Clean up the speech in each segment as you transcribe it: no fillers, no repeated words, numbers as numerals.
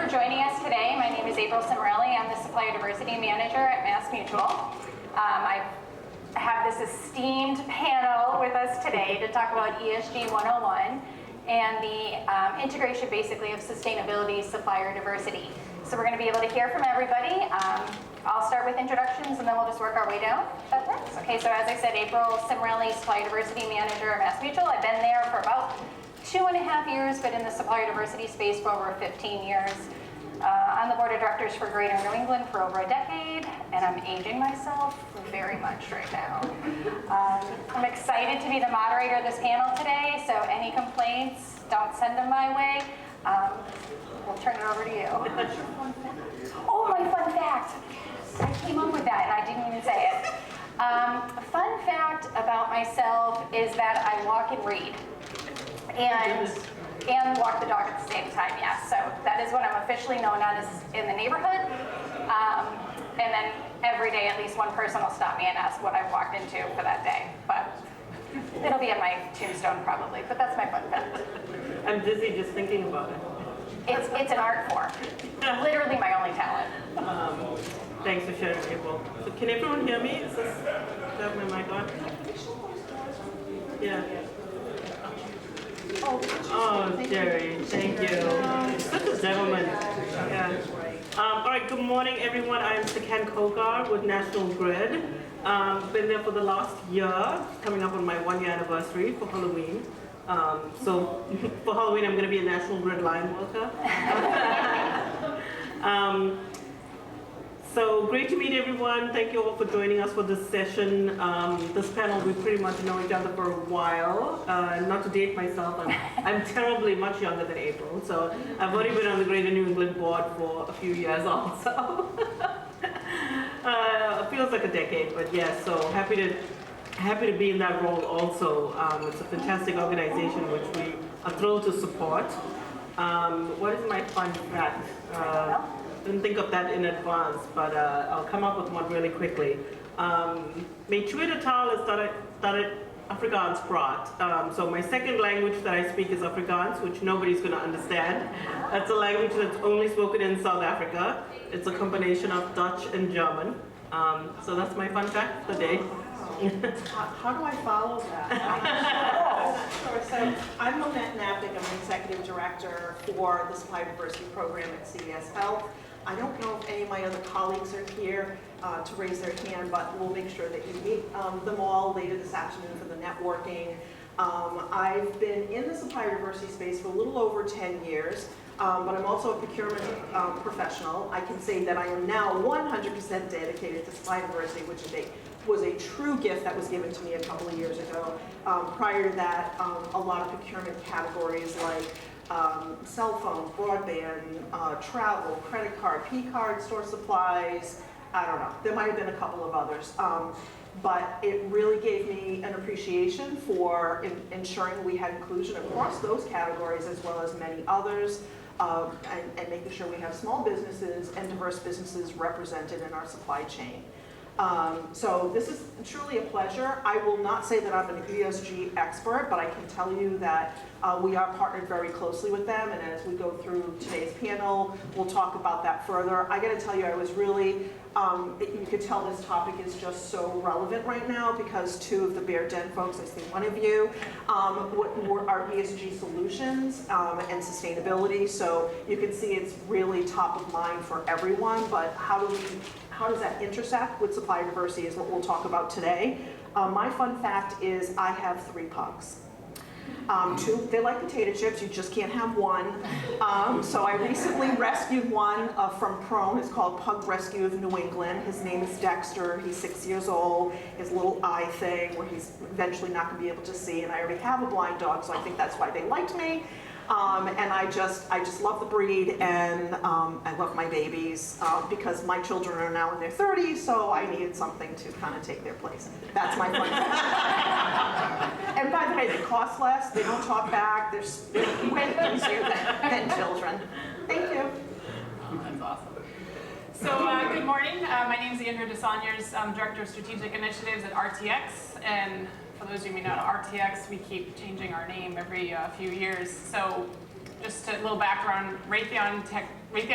for joining us today. My name is April Cimarelli. I'm the Supplier Diversity Manager at MassMutual. I have this esteemed panel with us today to talk about ESG 101 and the integration basically of sustainability, supplier diversity. So we're going to be able to hear from everybody. I'll start with introductions and then we'll just work our way down. That works? Okay, so as I said, April Cimarelli, Supplier Diversity Manager at MassMutual. I've been there for about 2.5 years, but in the supplier diversity space for over 15 years. On the board of directors for Greater New England for over a decade, and I'm aging myself very much right now. I'm excited to be the moderator of this panel today, so any complaints, don't send them my way. We'll turn it over to you. Oh, my fun fact. I came up with that and I didn't even say it. Fun fact about myself is that I walk and read. And walk the dog at the same time, yes. So that is what I'm officially known as in the neighborhood. And then every day at least one person will stop me and ask what I've walked into for that day. But it'll be in my tombstone probably, but that's my fun fact. I'm dizzy just thinking about it. It's an art form. Literally my only talent. Thanks for sharing, April. So can everyone hear me? Do I have my mic on? Yeah. Oh, Jerry, thank you. Such a gentleman. Yeah. All right, good morning, everyone. I'm Sakan Kokar with National Grid. Been there for the last year, coming up on my 1-year anniversary for Halloween. So for Halloween, I'm going to be a National Grid line worker. So great to meet everyone. Thank you all for joining us for this session. This panel, we pretty much know each other for a while. Not to date myself, I'm terribly much younger than April. So I've already been on the Greater New England board for a few years also. It feels like a decade, but yes, so happy to be in that role also. It's a fantastic organization which we are thrilled to support. What is my fun fact? Didn't think of that in advance, but I'll come up with one really quickly. My tweede taal is dat ik Afrikaans praat. So my second language that I speak is Afrikaans, which nobody's going to understand. It's a language that's only spoken in South Africa. It's a combination of Dutch and German. So that's my fun fact for the day. How do I follow that? Sure. So I'm Monette Nappick. I'm the Executive Director for the Supplier Diversity Program at CVS Health. I don't know if any of my other colleagues are here to raise their hand, but we'll make sure that you meet them all later this afternoon for the networking. I've been in the supplier diversity space for a little over 10 years, but I'm also a procurement professional. I can say that I am now 100% dedicated to supplier diversity, which was a true gift that was given to me a couple of years ago. Prior to that, a lot of procurement categories like cell phone, broadband, travel, credit card, P-card, store supplies, I don't know. There might have been a couple of others. But it really gave me an appreciation for ensuring we had inclusion across those categories as well as many others, and making sure we have small businesses and diverse businesses represented in our supply chain. So this is truly a pleasure. I will not say that I'm an ESG expert, but I can tell you that we are partnered very closely with them, and as we go through today's panel, we'll talk about that further. I gotta tell you, I was really, you could tell this topic is just so relevant right now because two of the Bear Den folks, I see one of you, are ESG solutions and sustainability, so you can see it's really top of mind for everyone, but how does that intersect with supplier diversity is what we'll talk about today. My fun fact is I have 3 pugs. Two, they're like potato chips, you just can't have one. So I recently rescued one from Prone. It's called Pug Rescue of New England. His name is Dexter. He's 6 years old. His little eye thing where he's eventually not going to be able to see, and I already have a blind dog, so I think that's why they liked me. And I just love the breed, and I love my babies because my children are now in their 30s, so I needed something to kind of take their place. That's my fun fact. And by the way, they cost less, they don't talk back, they're way easier than children. Thank you. That's awesome. So good morning, my name is Andrea DeSauniers. I'm Director of Strategic Initiatives at RTX, and for those of you who may not know RTX, we keep changing our name every few years. So just a little background, Raytheon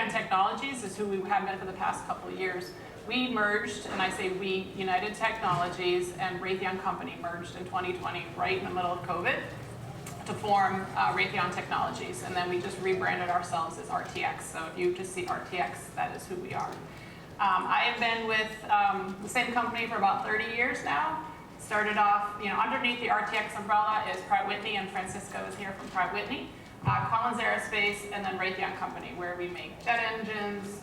Technologies is who we have been for the past couple of years. We merged, and I say we, United Technologies and Raytheon Company merged in 2020, right in the middle of COVID, to form Raytheon Technologies. And then we just rebranded ourselves as RTX. So if you just see RTX, that is who we are. I have been with the same company for about 30 years now. Started off, underneath the RTX umbrella is Pratt Whitney, and Francisco is here from Pratt Whitney. Collins Aerospace, and then Raytheon Company, where we make jet engines,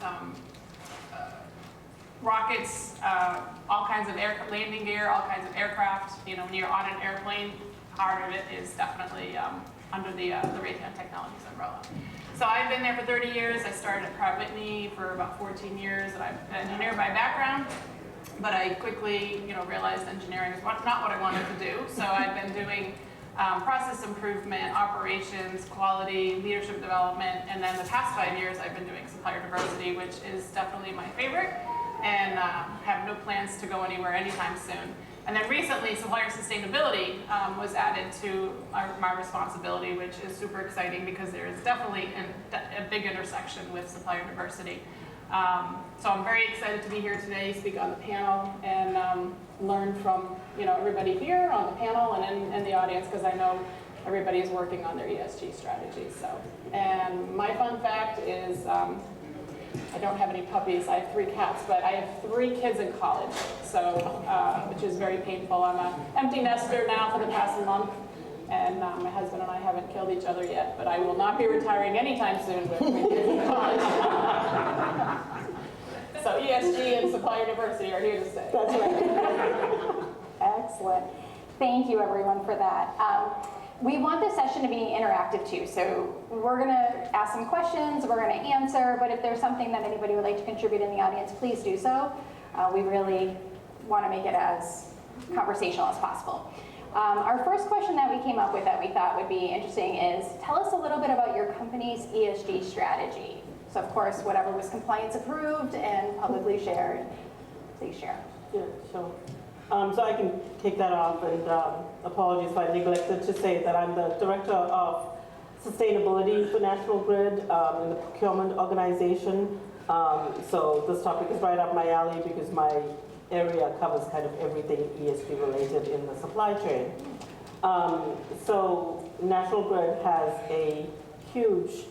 rockets, all kinds of landing gear, all kinds of aircraft. When you're on an airplane, part of it is definitely under the Raytheon Technologies umbrella. So I've been there for 30 years. I started at Pratt Whitney for about 14 years, and I'm an engineer by background. But I quickly, realized engineering is not what I wanted to do. So I've been doing process improvement, operations, quality, leadership development, and then the past 5 years I've been doing supplier diversity, which is definitely my favorite, and have no plans to go anywhere anytime soon. And then recently, supplier sustainability was added to my responsibility, which is super exciting because there is definitely a big intersection with supplier diversity. So I'm very excited to be here today, speak on the panel, and learn from everybody here on the panel and in the audience, because I know everybody is working on their ESG strategies. So, and my fun fact is I don't have any puppies. I have 3 cats, but I have 3 kids in college, so which is very painful. I'm an empty nester now for the past month. And my husband and I haven't killed each other yet, but I will not be retiring anytime soon with 3 kids in college. So ESG and supplier diversity are here to stay. That's right. Excellent. Thank you, everyone, for that. We want this session to be interactive, too. So we're going to ask some questions, we're going to answer, but if there's something that anybody would like to contribute in the audience, please do so. We really want to make it as conversational as possible. Our first question that we came up with that we thought would be interesting is, tell us a little bit about your company's ESG strategy. So of course, whatever was compliance approved and publicly shared, please share. Yeah, sure. So I can kick that off, and apologies if I neglected to say that I'm the Director of Sustainability for National Grid in the procurement organization. So this topic is right up my alley because my area covers kind of everything ESG related in the supply chain. So National Grid has a huge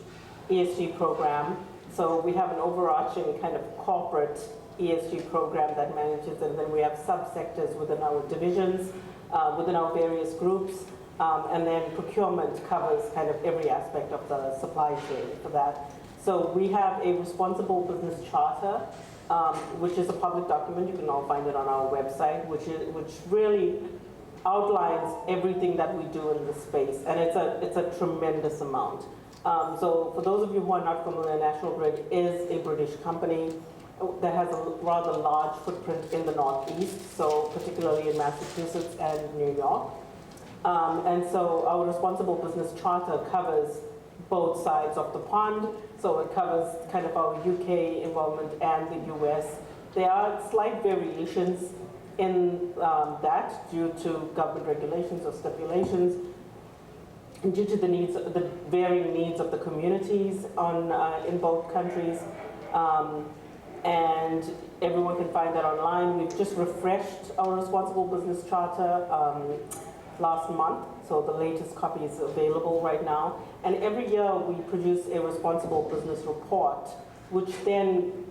ESG program. So we have an overarching kind of corporate ESG program that manages, and then we have subsectors within our divisions, within our various groups, and then procurement covers kind of every aspect of the supply chain for that. So we have a responsible business charter, which is a public document. You can all find it on our website, which really outlines everything that we do in this space, and it's a tremendous amount. So for those of you who are not familiar, National Grid is a British company that has a rather large footprint in the Northeast, so particularly in Massachusetts and New York. And so our responsible business charter covers both sides of the pond. So it covers kind of our UK involvement and the US. There are slight variations in that due to government regulations or stipulations, and due to the varying needs of the communities in both countries. And everyone can find that online. We've just refreshed our responsible business charter last month, so the latest copy is available right now. And every year we produce a responsible business report, which then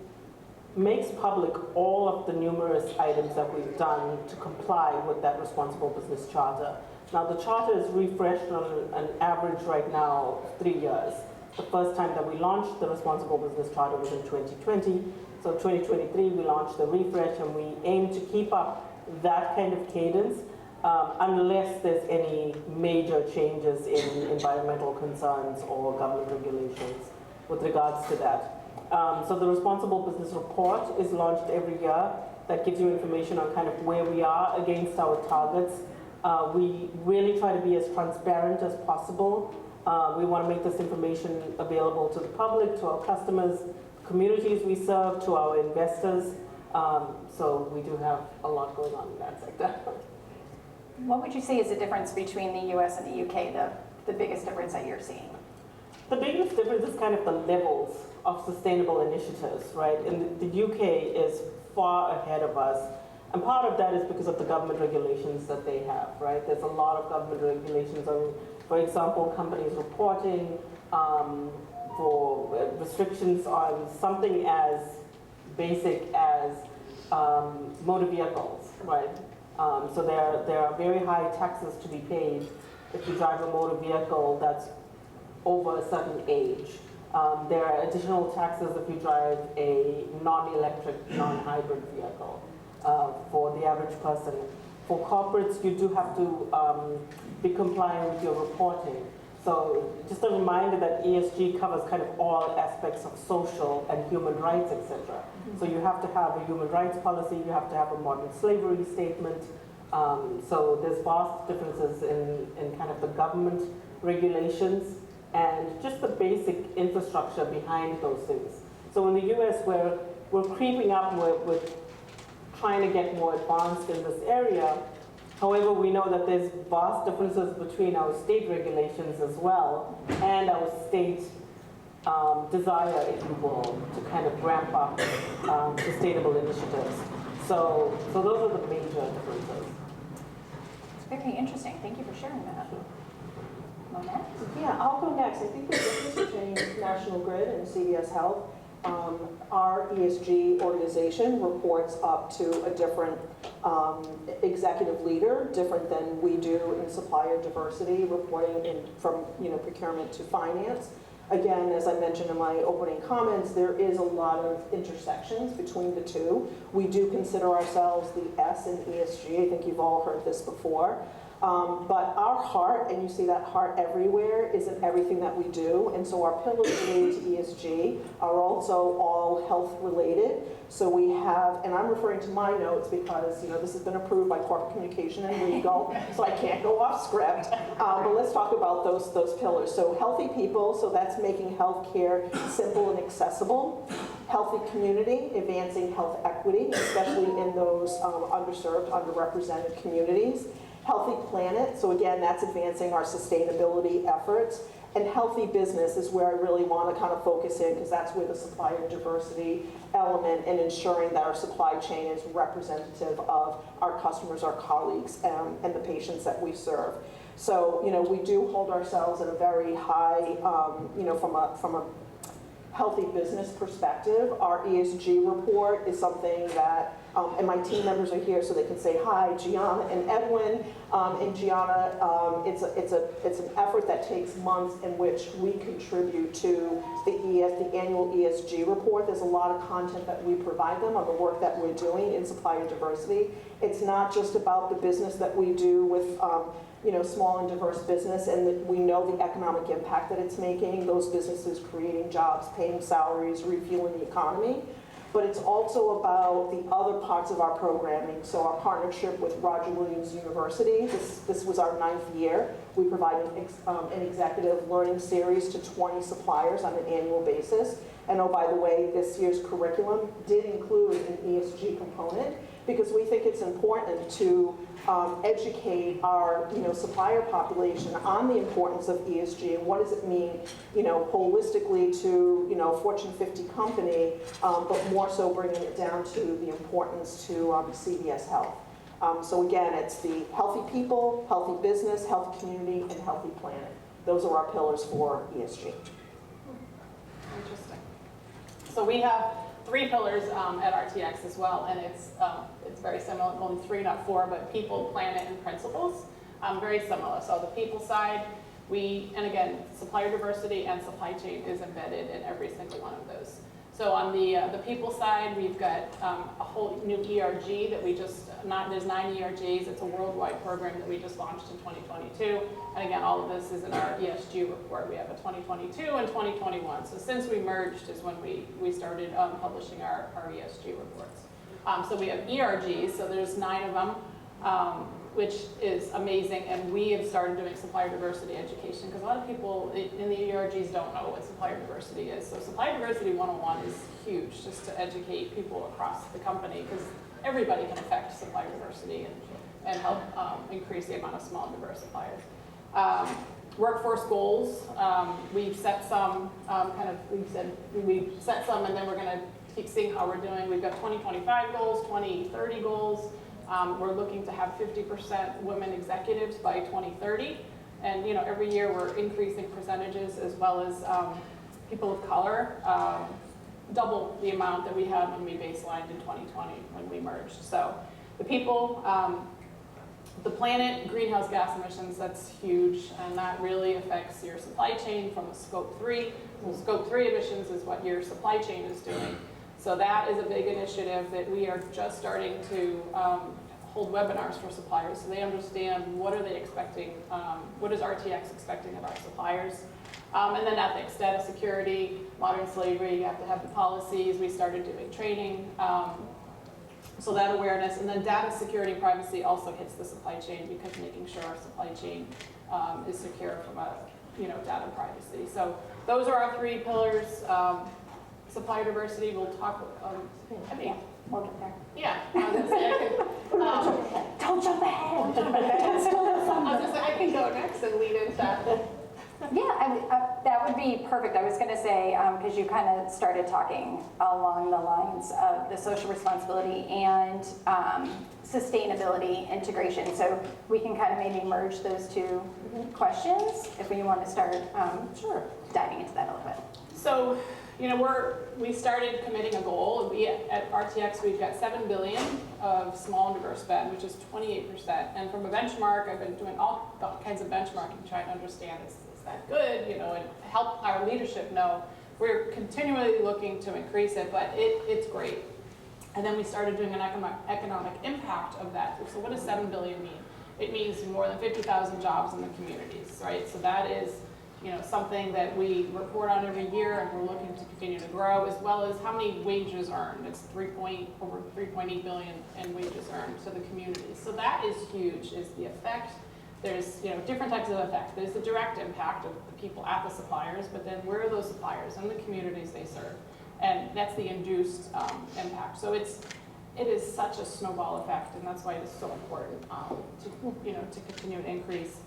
makes public all of the numerous items that we've done to comply with that responsible business charter. Now the charter is refreshed on an average right now 3 years. The first time that we launched the responsible business charter was in 2020. So 2023 we launched the refresh, and we aim to keep up that kind of cadence unless there's any major changes in environmental concerns or government regulations with regards to that. So the responsible business report is launched every year. That gives you information on kind of where we are against our targets. We really try to be as transparent as possible. We want to make this information available to the public, to our customers, communities we serve, to our investors. So we do have a lot going on in that sector. What would you say is the difference between the US and the UK, the biggest difference that you're seeing? The biggest difference is kind of the levels of sustainable initiatives, right? And the UK is far ahead of us. And part of that is because of the government regulations that they have, right? There's a lot of government regulations on, for example, companies reporting for restrictions on something as basic as motor vehicles, right? So there are very high taxes to be paid if you drive a motor vehicle that's over a certain age. There are additional taxes if you drive a non-electric, non-hybrid vehicle for the average person. For corporates, you do have to be compliant with your reporting. So just a reminder that ESG covers kind of all aspects of social and human rights, etc. So you have to have a human rights policy, you have to have a modern slavery statement. So there's vast differences in kind of the government regulations and just the basic infrastructure behind those things. So in the US, we're creeping up, we're trying to get more advanced in this area. However, we know that there's vast differences between our state regulations as well and our state desire, if you will, to kind of ramp up sustainable initiatives. So those are the major differences. It's very interesting. Thank you for sharing that. Monette? Yeah, I'll go next. I think the difference between National Grid and CVS Health, our ESG organization reports up to a different executive leader, different than we do in supplier diversity, reporting from procurement to finance. Again, as I mentioned in my opening comments, there is a lot of intersections between the two. We do consider ourselves the S in ESG. I think you've all heard this before. But our heart, and you see that heart everywhere, is in everything that we do. And so our pillars related to ESG are also all health related. So we have, and I'm referring to my notes because this has been approved by corporate communication and legal, so I can't go off script. But let's talk about those pillars. So healthy people, so that's making healthcare simple and accessible. Healthy community, advancing health equity, especially in those underserved, underrepresented communities. Healthy planet, so again, that's advancing our sustainability efforts. And healthy business is where I really want to kind of focus in, because that's where the supplier diversity element and ensuring that our supply chain is representative of our customers, our colleagues, and the patients that we serve. So, we do hold ourselves at a very high, from a healthy business perspective. Our ESG report is something that, and my team members are here so they can say hi, Gianna and Edwin. And Gianna, it's an effort that takes months in which we contribute to the annual ESG report. There's a lot of content that we provide them on the work that we're doing in supplier diversity. It's not just about the business that we do with small and diverse business, and that we know the economic impact that it's making, those businesses creating jobs, paying salaries, refueling the economy. But it's also about the other parts of our programming. So our partnership with Roger Williams University, this was our 9th year. We provide an executive learning series to 20 suppliers on an annual basis. And oh, by the way, this year's curriculum did include an ESG component, because we think it's important to educate our supplier population on the importance of ESG and what does it mean holistically to Fortune 50 company, but more so bringing it down to the importance to CVS Health. So again, it's the healthy people, healthy business, healthy community, and healthy planet. Those are our pillars for ESG. Interesting. So we have 3 pillars at RTX as well, and it's very similar, only 3, not 4, but people, planet, and principles. Very similar. So the people side, and again, supplier diversity and supply chain is embedded in every single one of those. So on the people side, we've got a whole new ERG that there's 9 ERGs. It's a worldwide program that we just launched in 2022. And again, all of this is in our ESG report. We have a 2022 and 2021. So since we merged is when we started publishing our ESG reports. So we have ERGs, so there's 9 of them, which is amazing. And we have started doing supplier diversity education, because a lot of people in the ERGs don't know what supplier diversity is. So supplier diversity 101 is huge, just to educate people across the company, because everybody can affect supplier diversity and help increase the amount of small and diverse suppliers. workforce goals. We've set some we set some, and then we're going to keep seeing how we're doing. We've got 2025 goals, 2030 goals. We're looking to have 50% women executives by 2030. And every year we're increasing percentages, as well as people of color, double the amount that we had when we baselined in 2020 when we merged. So the people, the planet, greenhouse gas emissions, that's huge, and that really affects your supply chain from a scope 3. So scope 3 emissions is what your supply chain is doing. So that is a big initiative that we are just starting to hold webinars for suppliers, so they understand what are they expecting, what is RTX expecting of our suppliers. And then ethics, data security, modern slavery, you have to have the policies. We started doing training, so that awareness. And then data security and privacy also hits the supply chain, because making sure our supply chain is secure from a data privacy. So those are our 3 pillars. Supplier diversity, we'll talk, We'll get there. yeah, I was gonna say I can, Don't jump ahead. I can go next and lead into that. Yeah, that would be perfect. I was going to say, because you kind of started talking along the lines of the social responsibility and sustainability integration. So we can kind of maybe merge those 2 questions if we want to start diving into that a little bit. So, we started committing a goal. We at RTX, we've got $7 billion of small and diverse spend, which is 28%. And from a benchmark, I've been doing all kinds of benchmarking, trying to understand is that good, and help our leadership know. We're continually looking to increase it, but it's great. And then we started doing an economic impact of that. So what does $7 billion mean? It means more than 50,000 jobs in the communities, right? So that is something that we report on every year, and we're looking to continue to grow, as well as how many wages earned. It's over 3.8 billion in wages earned to the communities. So that is huge, is the effect. There's different types of effects. There's the direct impact of the people at the suppliers, but then where are those suppliers and the communities they serve? And that's the induced impact. So it is such a snowball effect, and that's why it is so important to continue to increase.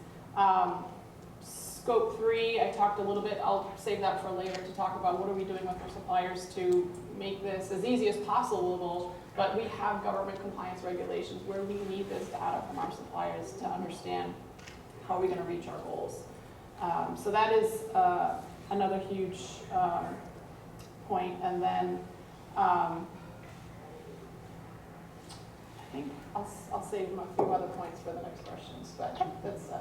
Scope 3, I talked a little bit, I'll save that for later to talk about what are we doing with our suppliers to make this as easy as possible, but we have government compliance regulations where we need this data from our suppliers to understand how are we going to reach our goals. So that is another huge point. And then I think I'll save a few other points for the next questions, but that's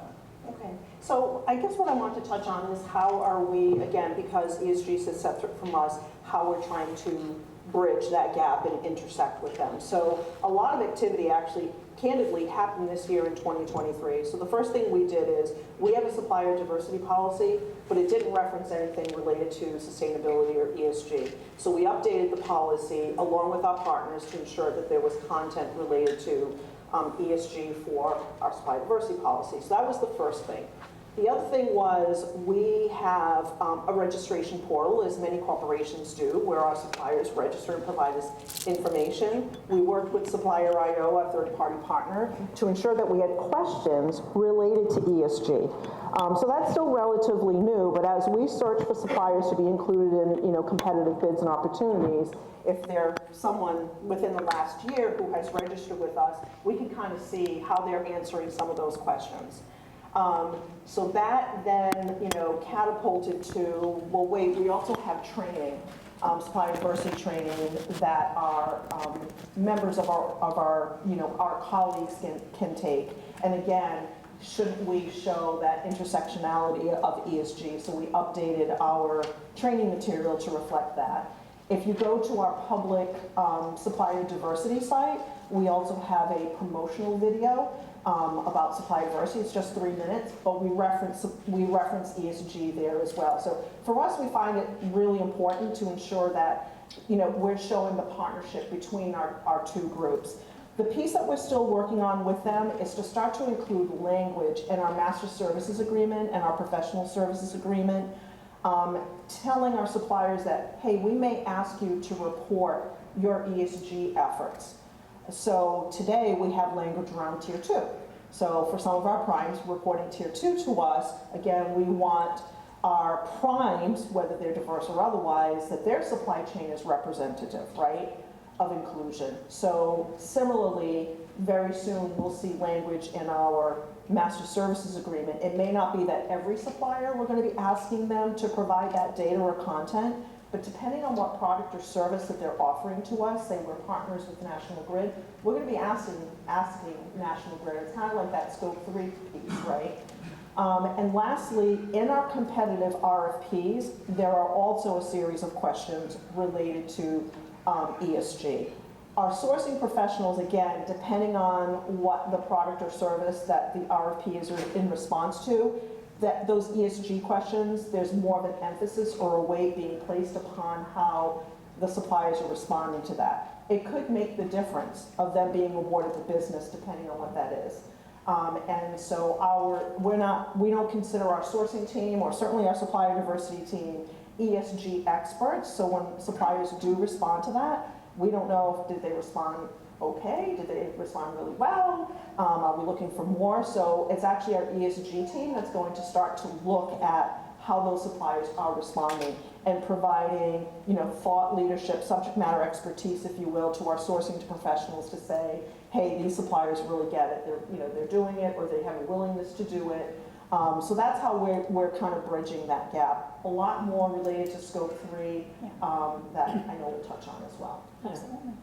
Okay, so I guess what I want to touch on is how are we, again, because ESG is separate from us, how we're trying to bridge that gap and intersect with them. So a lot of activity actually, candidly, happened this year in 2023. So the first thing we did is, we have a supplier diversity policy, but it didn't reference anything related to sustainability or ESG. So we updated the policy along with our partners to ensure that there was content related to ESG for our supplier diversity policy. So that was the first thing. The other thing was we have a registration portal, as many corporations do, where our suppliers register and provide us information. We worked with Supplier IO, our third-party partner, to ensure that we had questions related to ESG. So that's still relatively new, but as we search for suppliers to be included in competitive bids and opportunities, if they're someone within the last year who has registered with us, we can kind of see how they're answering some of those questions. So that then, catapulted to, well, wait, we also have training, supplier diversity training that our members of our colleagues can take. And again, shouldn't we show that intersectionality of ESG? So we updated our training material to reflect that. If you go to our public supplier diversity site, we also have a promotional video about supplier diversity. It's just 3 minutes, but we reference ESG there as well. So for us, we find it really important to ensure that we're showing the partnership between our 2 groups. The piece that we're still working on with them is to start to include language in our master services agreement and our professional services agreement, telling our suppliers that, hey, we may ask you to report your ESG efforts. So today we have language around tier 2. So for some of our primes reporting tier 2 to us, again, we want our primes, whether they're diverse or otherwise, that their supply chain is representative, right, of inclusion. So similarly, very soon we'll see language in our master services agreement. It may not be that every supplier we're going to be asking them to provide that data or content, but depending on what product or service that they're offering to us, say we're partners with National Grid, we're going to be asking National Grid. It's kind of like that scope 3 piece, right? And lastly, in our competitive RFPs, there are also a series of questions related to ESG. Our sourcing professionals, again, depending on what the product or service that the RFP is in response to, that those ESG questions, there's more of an emphasis or a weight being placed upon how the suppliers are responding to that. It could make the difference of them being awarded the business depending on what that is. And so we don't consider our sourcing team or certainly our supplier diversity team ESG experts. So when suppliers do respond to that, we don't know if did they respond okay, did they respond really well, are we looking for more? So it's actually our ESG team that's going to start to look at how those suppliers are responding and providing, thought leadership, subject matter expertise, if you will, to our sourcing professionals to say, hey, these suppliers really get it. They're doing it, or they have a willingness to do it. So that's how we're kind of bridging that gap. A lot more related to scope 3 that I know we'll touch on as well. Absolutely.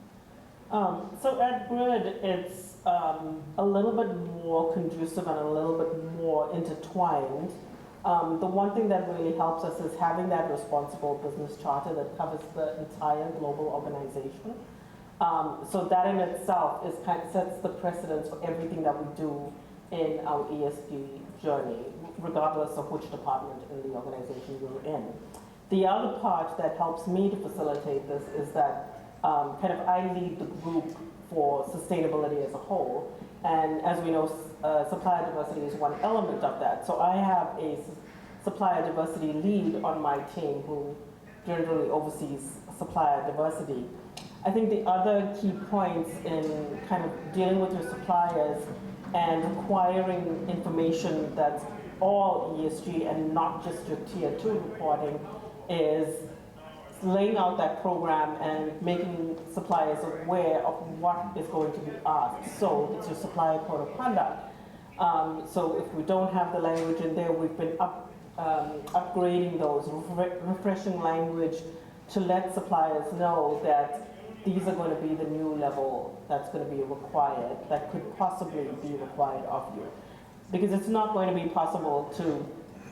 So at Grid, it's a little bit more conducive and a little bit more intertwined. The one thing that really helps us is having that responsible business charter that covers the entire global organization. So that in itself sets the precedence for everything that we do in our ESG journey, regardless of which department in the organization we're in. The other part that helps me to facilitate this is that I lead the group for sustainability as a whole. And as we know, supplier diversity is one element of that. So I have a supplier diversity lead on my team who generally oversees supplier diversity. I think the other key points in kind of dealing with your suppliers and acquiring information that's all ESG and not just your tier 2 reporting is laying out that program and making suppliers aware of what is going to be asked. So it's your supplier code of conduct. So if we don't have the language in there, we've been upgrading those, refreshing language to let suppliers know that these are going to be the new level that's going to be required, that could possibly be required of you. Because it's not going to be possible to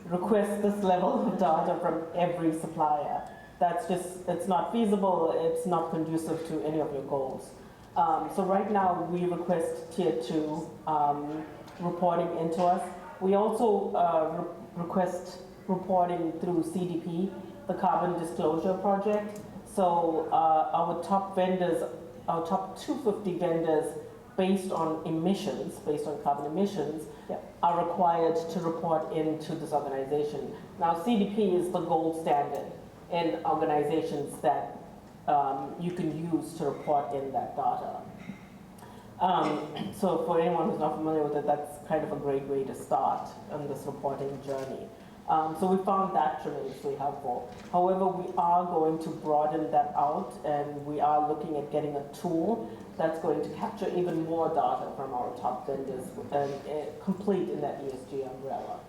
request this level of data from every supplier. It's not feasible, it's not conducive to any of your goals. So right now we request tier 2 reporting into us. We also request reporting through CDP, the Carbon Disclosure Project. So our top vendors, our top 250 vendors based on emissions, based on carbon emissions, are required to report into this organization. Now CDP is the gold standard in organizations that you can use to report in that data. So for anyone who's not familiar with it, that's kind of a great way to start on this reporting journey. So we found that tremendously helpful. However, we are going to broaden that out, and we are looking at getting a tool that's going to capture even more data from our top vendors and complete in that ESG umbrella.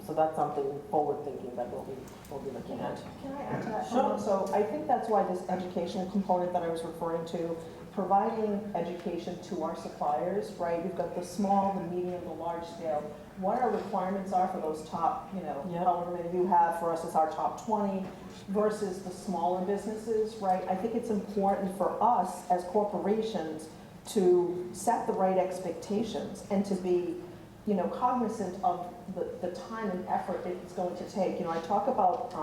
So that's something forward-thinking that we'll be looking at. Can I add to that? Sure. So I think that's why this education component that I was referring to, providing education to our suppliers, right? We've got the small, the medium, the large scale. What our requirements are for those top, however many you have, for us it's our top 20 versus the smaller businesses, right? I think it's important for us as corporations to set the right expectations and to be cognizant of the time and effort it's going to take. I talk about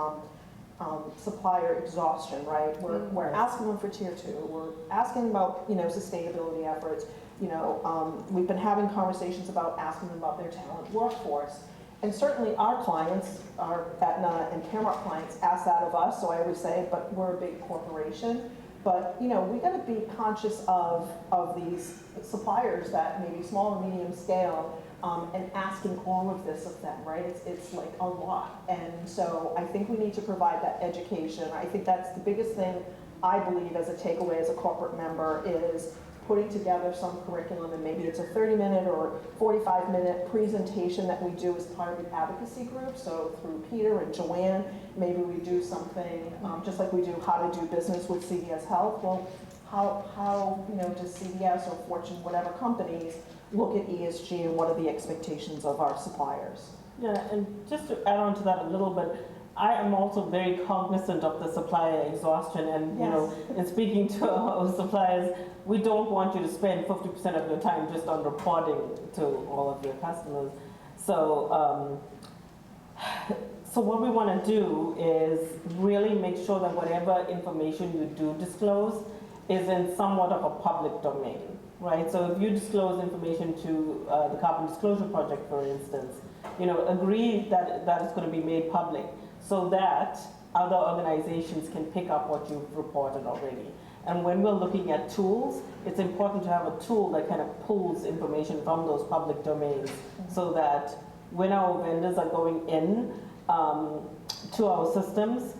supplier exhaustion, right? We're asking them for tier 2. We're asking about, sustainability efforts. We've been having conversations about asking them about their talent workforce. And certainly our clients, our Aetna and Caremark clients, ask that of us. So I always say, but we're a big corporation. But, you know, we gotta be conscious of these suppliers that maybe small or medium scale, and asking all of this of them, right? It's like a lot. And so I think we need to provide that education. I think that's the biggest thing I believe as a takeaway as a corporate member is putting together some curriculum, and maybe it's a 30-minute or 45-minute presentation that we do as part of the advocacy group. So through Peter and Joanne, maybe we do something, just like we do how to do business with CVS Health. Well, how you know, does CVS or Fortune, whatever companies, look at ESG and what are the expectations of our suppliers? Yeah, and just to add on to that a little bit, I am also very cognizant of the supplier exhaustion, and you know, in speaking to our suppliers, we don't want you to spend 50% of your time just on reporting to all of your customers. So, so what we want to do is really make sure that whatever information you do disclose is in somewhat of a public domain, right? So if you disclose information to the Carbon Disclosure Project, for instance, you know, agree that that is going to be made public, so that other organizations can pick up what you've reported already. And when we're looking at tools, it's important to have a tool that kind of pulls information from those public domains so that when our vendors are going in to our systems,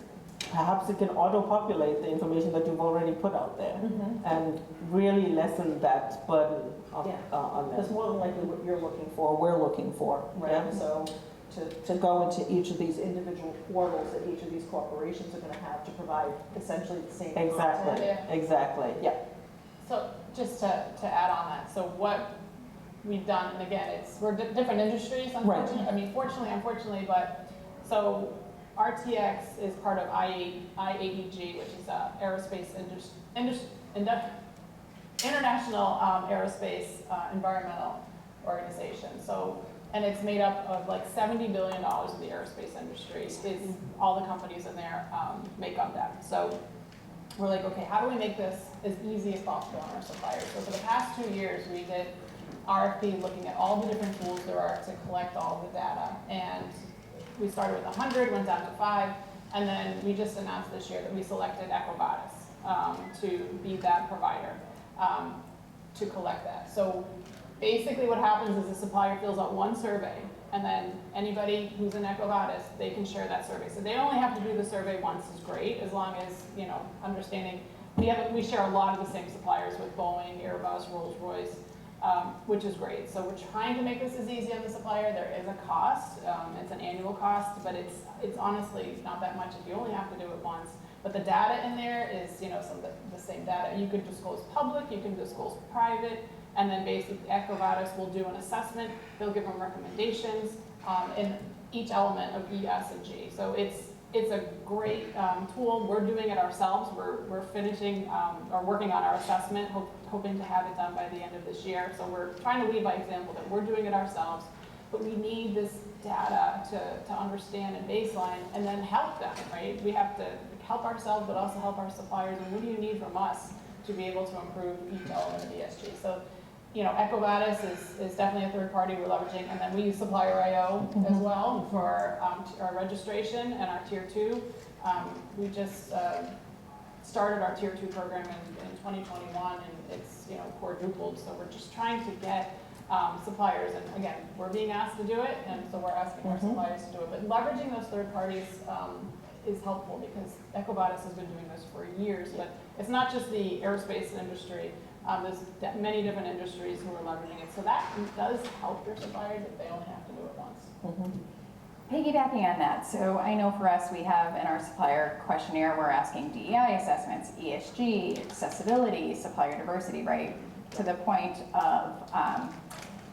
perhaps it can auto-populate the information that you've already put out there and really lessen that burden of, on them. Because more than likely what you're looking for, we're looking for, right? Yeah. So to go into each of these individual portals that each of these corporations are going to have to provide essentially the same Exactly, content. exactly. Yeah. So just to add on that, so what we've done, and again, we're different industries, unfortunately. I mean, fortunately, unfortunately, but so RTX is part of IAEG, which is aerospace international aerospace environmental organization. So, and it's made up of like $70 billion of the aerospace industry. Is all the companies in there make up that. So we're like, okay, how do we make this as easy as possible on our suppliers? So for the past 2 years, we did RFP looking at all the different tools there are to collect all the data. And we started with 100, went down to 5, and then we just announced this year that we selected EcoVadis to be that provider to collect that. So basically what happens is the supplier fills out one survey, and then anybody who's in EcoVadis, they can share that survey. So they only have to do the survey once is great, as long as, you know, understanding. We share a lot of the same suppliers with Boeing, Airbus, Rolls-Royce, which is great. So we're trying to make this as easy on the supplier. There is a cost. It's an annual cost, but it's honestly not that much if you only have to do it once. But the data in there is, you know, some of the same data. You can disclose public, you can disclose private, and then basically EcoVadis will do an assessment. They'll give them recommendations in each element of E, S, and G. So it's a great tool. We're doing it ourselves. We're finishing or working on our assessment, hoping to have it done by the end of this year. So we're trying to lead by example that we're doing it ourselves, but we need this data to understand and baseline and then help them, right? We have to help ourselves, but also help our suppliers. And what do you need from us to be able to improve each element of ESG? So, you know, EcoVadis is definitely a third party we're leveraging, and then we use Supplier.io as well for our registration and our Tier 2. We just started our Tier 2 program in 2021, and it's, you know, quadrupled. So we're just trying to get suppliers, and again, we're being asked to do it, and so we're asking our suppliers to do it. But leveraging those third parties is helpful because EcoVadis has been doing this for years, but it's not just the aerospace industry. There's many different industries who are leveraging it. So that does help your suppliers if they only have to do it once. Piggybacking on that, so I know for us, we have in our supplier questionnaire, we're asking DEI assessments, ESG, accessibility, supplier diversity, right? To the point of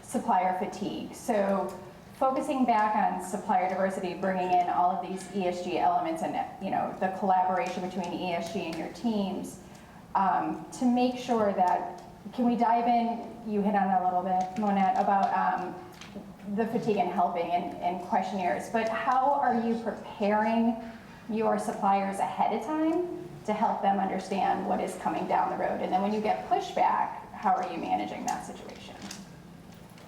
supplier fatigue. So focusing back on supplier diversity, bringing in all of these ESG elements and, you know, the collaboration between ESG and your teams, to make sure that, can we dive in, you hit on it a little bit, Monette, about the fatigue and helping and questionnaires, but how are you preparing your suppliers ahead of time to help them understand what is coming down the road? And then when you get pushback, how are you managing that situation?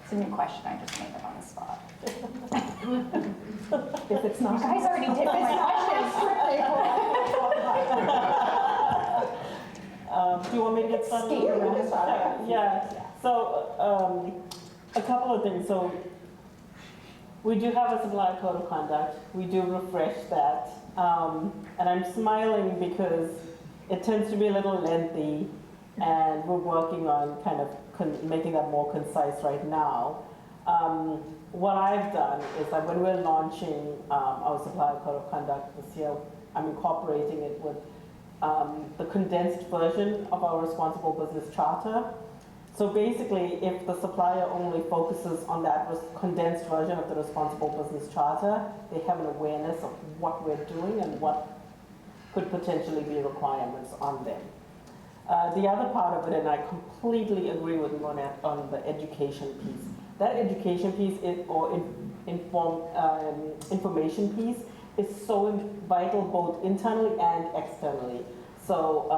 It's a new question I just made up on the spot. If it's not. You guys already did this question. Do you want me to get started? Yeah, you can start. Yeah, so a couple of things. So we do have a supplier code of conduct. We do refresh that. And I'm smiling because it tends to be a little lengthy, and we're working on kind of making that more concise right now. What I've done is that when we're launching our supplier code of conduct this year, I'm incorporating it with the condensed version of our responsible business charter. So basically, if the supplier only focuses on that condensed version of the responsible business charter, they have an awareness of what we're doing and what could potentially be requirements on them. The other part of it, and I completely agree with Monette on the education piece. That education piece information piece is so vital both internally and externally. So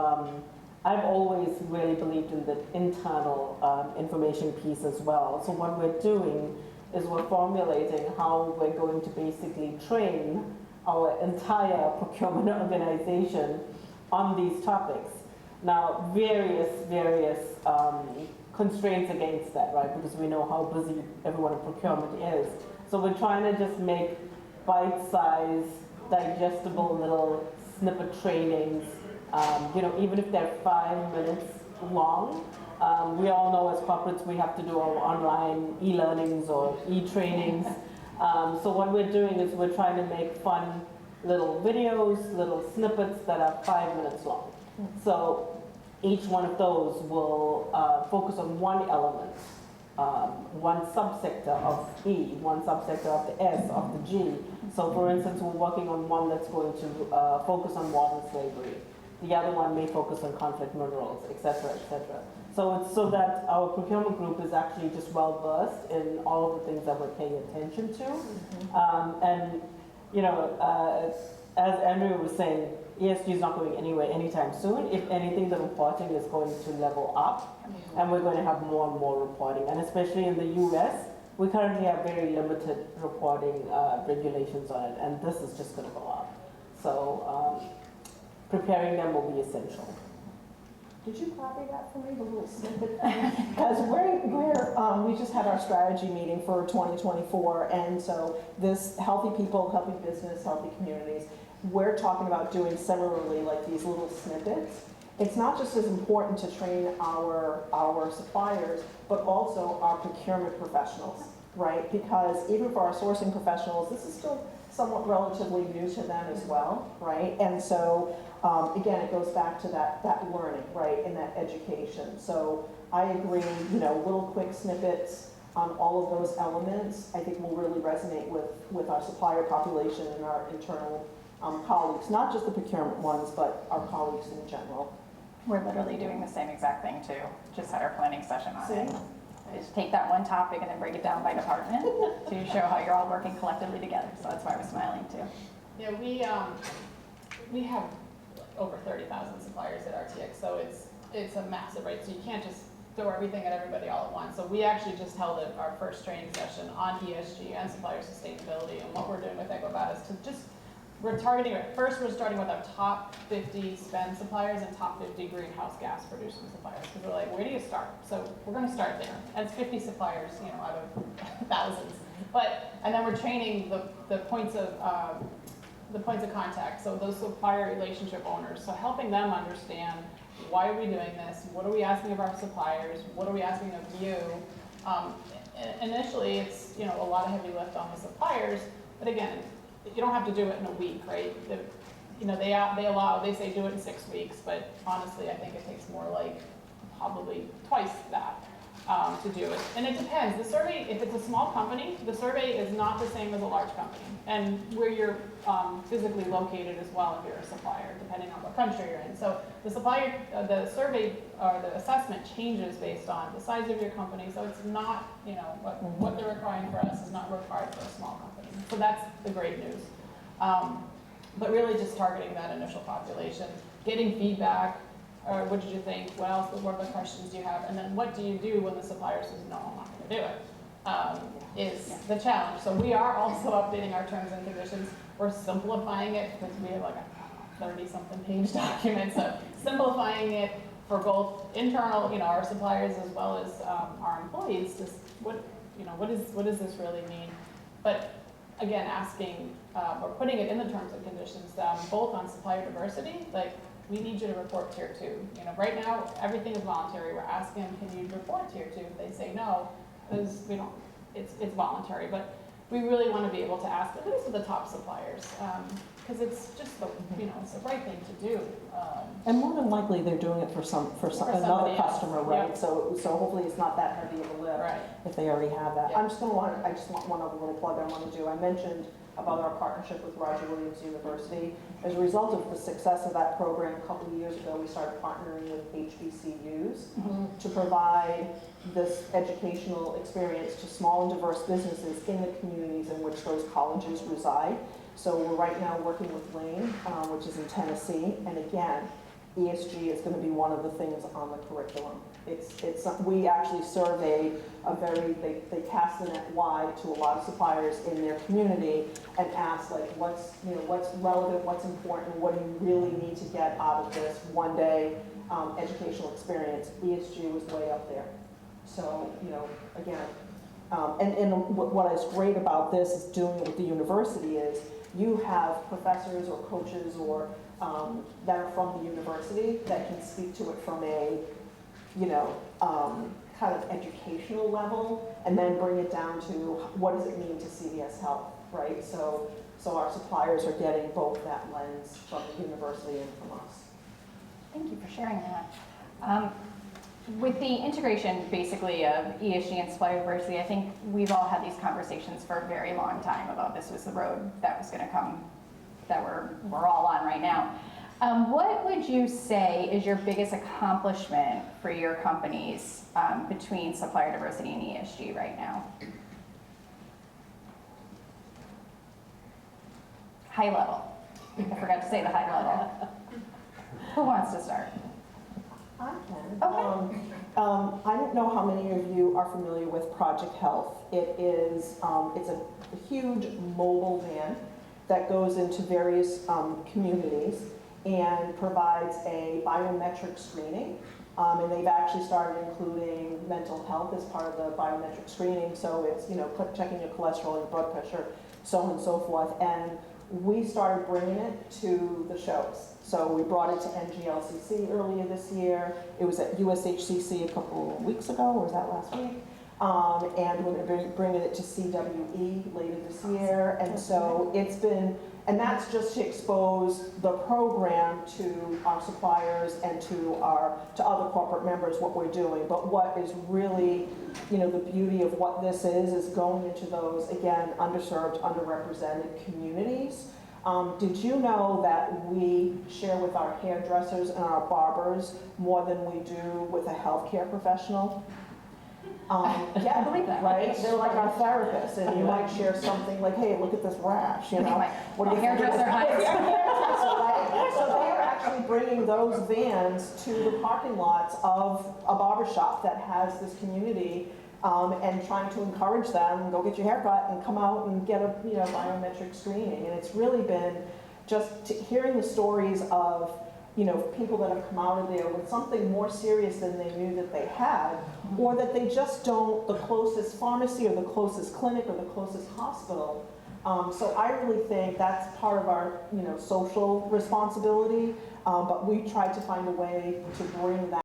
I've always really believed in the internal information piece as well. So what we're doing is we're formulating how we're going to basically train our entire procurement organization on these topics. Now, various constraints against that, right? Because we know how busy everyone in procurement is. So we're trying to just make bite-sized, digestible little snippet trainings. Even if they're 5 minutes long, we all know as corporates we have to do our online e-learnings or e-trainings. So what we're doing is we're trying to make fun little videos, little snippets that are 5 minutes long. So each one of those will focus on one element, one subsector of E, one subsector of the S, of the G. So for instance, we're working on one that's going to focus on modern slavery. The other one may focus on conflict minerals, et cetera, et cetera. So it's so that our procurement group is actually just well versed in all of the things that we're paying attention to. As Andrea was saying, ESG is not going anywhere anytime soon. If anything, the reporting is going to level up, and we're going to have more and more reporting. And especially in the US, we currently have very limited reporting regulations on it, and this is just going to go up. So preparing them will be essential. Did you copy that for me, the little snippet? Because we just had our strategy meeting for 2024, and so this healthy people, healthy business, healthy communities, we're talking about doing similarly like these little snippets. It's not just as important to train our suppliers, but also our procurement professionals, right? Because even for our sourcing professionals, this is still somewhat relatively new to them as well, right? And so, again, it goes back to that learning, right, and that education. So I agree, little quick snippets on all of those elements, I think will really resonate with our supplier population and our internal colleagues, not just the procurement ones, but our colleagues in general. We're literally doing the same exact thing too. Just had our planning session on it. See? Just take that one topic and then break it down by department to show how you're all working collectively together. So that's why I was smiling too. Yeah, we have over 30,000 suppliers at RTX, so it's a massive, right? So you can't just throw everything at everybody all at once. So we actually just held our first training session on ESG and supplier sustainability, and what we're doing with EcoVat is to just, we're starting with our top 50 spend suppliers and top 50 greenhouse gas producing suppliers, because we're like, where do you start? So we're going to start there, and it's 50 suppliers, out of thousands. And then we're training the points of contact, so those supplier relationship owners, so helping them understand why are we doing this, what are we asking of our suppliers, what are we asking of you. Initially, it's a lot of heavy lift on the suppliers, but again, you don't have to do it in a week, right? They say do it in 6 weeks, but honestly, I think it takes more like probably twice that to do it. And it depends. The survey, if it's a small company, the survey is not the same as a large company. And where you're physically located as well if you're a supplier, depending on what country you're in. So the survey or the assessment changes based on the size of your company. So it's not, what they're requiring for us is not required for a small company. So that's the great news. But really just targeting that initial population, getting feedback. Or what did you think? What else? What other questions do you have? And then what do you do when the supplier says, no, I'm not going to do it? Is the challenge. So we are also updating our terms and conditions. We're simplifying it because we have like a 30-something page document. So simplifying it, for both internal, our suppliers as well as our employees, just what does this really mean? But again, asking, or putting it in the terms and conditions, both on supplier diversity, like, we need you to report tier 2. Right now, everything is voluntary. We're asking them, can you report tier 2? If they say no, because it's voluntary. But we really want to be able to ask, at least with the top suppliers, because it's just it's the right thing to do. And more than likely, they're doing it for another somebody else. customer, right? Yep. So hopefully it's not that heavy of a lift Right. if they already have that. Yeah. I just want one other little plug I want to do. I mentioned about our partnership with Roger Williams University. As a result of the success of that program, a couple of years ago, we started partnering with HBCUs to provide this educational experience to small and diverse businesses in the communities in which those colleges reside. So we're right now working with Lane, which is in Tennessee, and again, ESG is going to be one of the things on the curriculum. We actually surveyed they cast the net wide to a lot of suppliers in their community and asked, like, what's relevant, what's important, what do you really need to get out of this one day educational experience. ESG was way up there. So, again, and what is great about this is doing it with the university is you have professors or coaches or that are from the university that can speak to it from a, kind of educational level, and then bring it down to what does it mean to CVS Health, right? So our suppliers are getting both that lens from the university and from us. Thank you for sharing that. With the integration, basically, of ESG and supplier diversity, I think we've all had these conversations for a very long time about this was the road that was going to come, that we're all on right now. What would you say is your biggest accomplishment for your companies between supplier diversity and ESG right now? High level. I forgot to say the high level. Who wants to start? I can. Okay. I don't know how many of you are familiar with Project Health. It's a huge mobile van that goes into various communities and provides a biometric screening. And they've actually started including mental health as part of the biometric screening. So it's, checking your cholesterol, your blood pressure, so on and so forth. And we started bringing it to the shows. So we brought it to NGLCC earlier this year. It was at USHCC a couple of weeks ago, or was that last week? And we're going to be bringing it to CWE later this year. And so it's been, and that's just to expose the program to our suppliers and to other corporate members, what we're doing. But what is really, the beauty of what this is going into those, again, underserved, underrepresented communities. Did you know that we share with our hairdressers and our barbers more than we do with a healthcare professional? Yeah, I believe that. Right? They're like our therapists, and you might share something like, hey, look at this rash, What do you think of this? Hairdresser hires. So they are actually bringing those vans to the parking lots of a barber shop that has this community, and trying to encourage them, go get your hair cut and come out and get a biometric screening. And it's really been just hearing the stories of people that have come out of there with something more serious than they knew that they had, or that they just don't, the closest pharmacy or the closest clinic or the closest hospital. So I really think that's part of our, social responsibility, but we tried to find a way to bring that